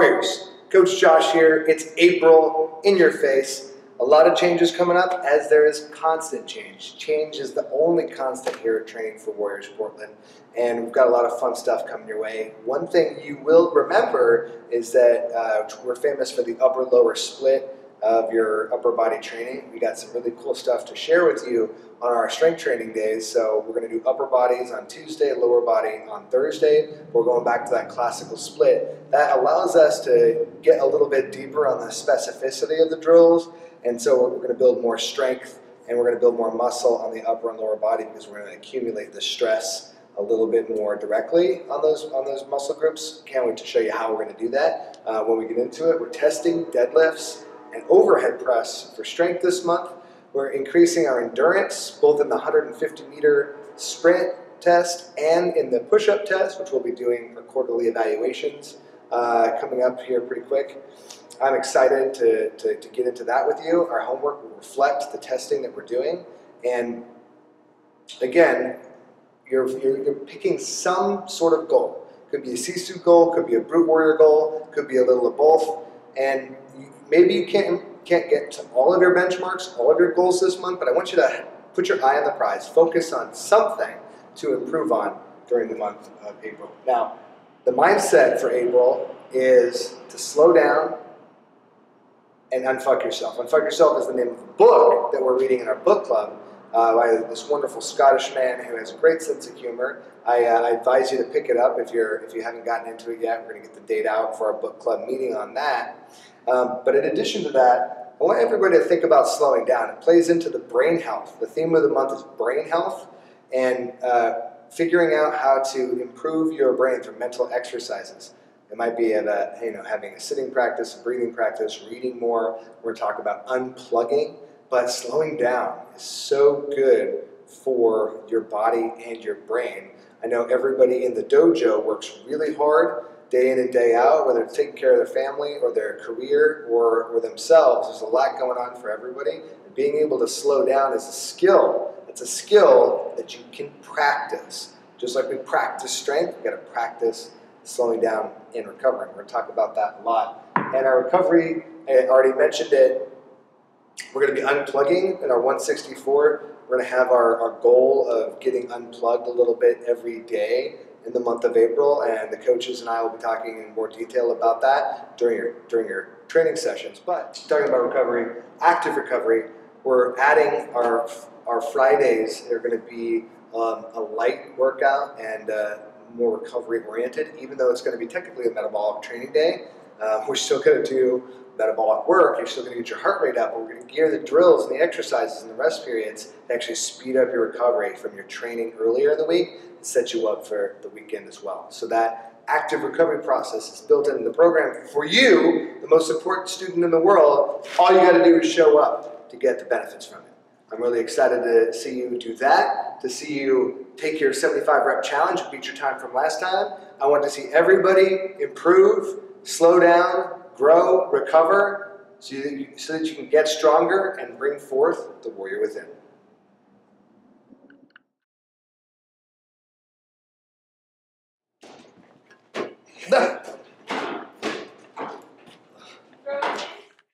Warriors, Coach Josh here. It's April, in your face. A lot of changes coming up, as there is constant change. Change is the only constant here at Training for Warriors Portland, and we've got a lot of fun stuff coming your way. One thing you will remember is that we're famous for the upper-lower split of your upper body training. We got some really cool stuff to share with you on our strength training days. So we're going to do upper bodies on Tuesday, lower body on Thursday. We're going back to that classical split. That allows us to get a little bit deeper on the specificity of the drills. And so we're going to build more strength and we're going to build more muscle on the upper and lower body because we're going to accumulate the stress a little bit more directly on those muscle groups. Can't wait to show you how we're going to do that when we get into it. We're testing deadlifts and overhead press for strength this month. We're increasing our endurance both in the 150-meter sprint test and in the push-up test, which we'll be doing for quarterly evaluations coming up here pretty quick. I'm excited to get into that with you. Our homework will reflect the testing that we're doing. And again, you're picking some sort of goal. Could be a Sisu goal, could be a brute warrior goal, could be a little of both. And maybe you can't get to all of your benchmarks, all of your goals this month, but I want you to put your eye on the prize. Focus on something to improve on during the month of April. Now, the mindset for April is to slow down and unfuck yourself. Unfuck Yourself is the name of the book that we're reading in our book club by this wonderful Scottish man who has a great sense of humor. I advise you to pick it up if you haven't gotten into it yet. We're going to get the date out for our book club meeting on that. But in addition to that, I want everybody to think about slowing down. It plays into the brain health. The theme of the month is brain health and figuring out how to improve your brain through mental exercises. It might be having a sitting practice, a breathing practice, reading more. We're going to talk about unplugging, but slowing down is so good for your body and your brain. I know everybody in the dojo works really hard day in and day out, whether it's taking care of their family or their career or themselves. There's a lot going on for everybody. And being able to slow down is a skill. It's a skill that you can practice. Just like we practice strength, we've got to practice slowing down and recovering. We're going to talk about that a lot. And our recovery, I already mentioned it, we're going to be unplugging in our 164. We're going to have our goal of getting unplugged a little bit every day in the month of April, and the coaches and I will be talking in more detail about that during your training sessions. But talking about recovery, active recovery, we're adding our Fridays. They're going to be a light workout and more recovery oriented, even though it's going to be technically a metabolic training day. We're still going to do metabolic work. You're still going to get your heart rate up. We're going to gear the drills and the exercises and the rest periods to actually speed up your recovery from your training earlier in the week and set you up for the weekend as well. So that active recovery process is built into the program for you, the most important student in the world. All you got to do is show up to get the benefits from it. I'm really excited to see you do that, to see you take your 75 rep challenge and beat your time from last time. I want to see everybody improve, slow down, grow, recover, so that you can get stronger and bring forth the warrior within.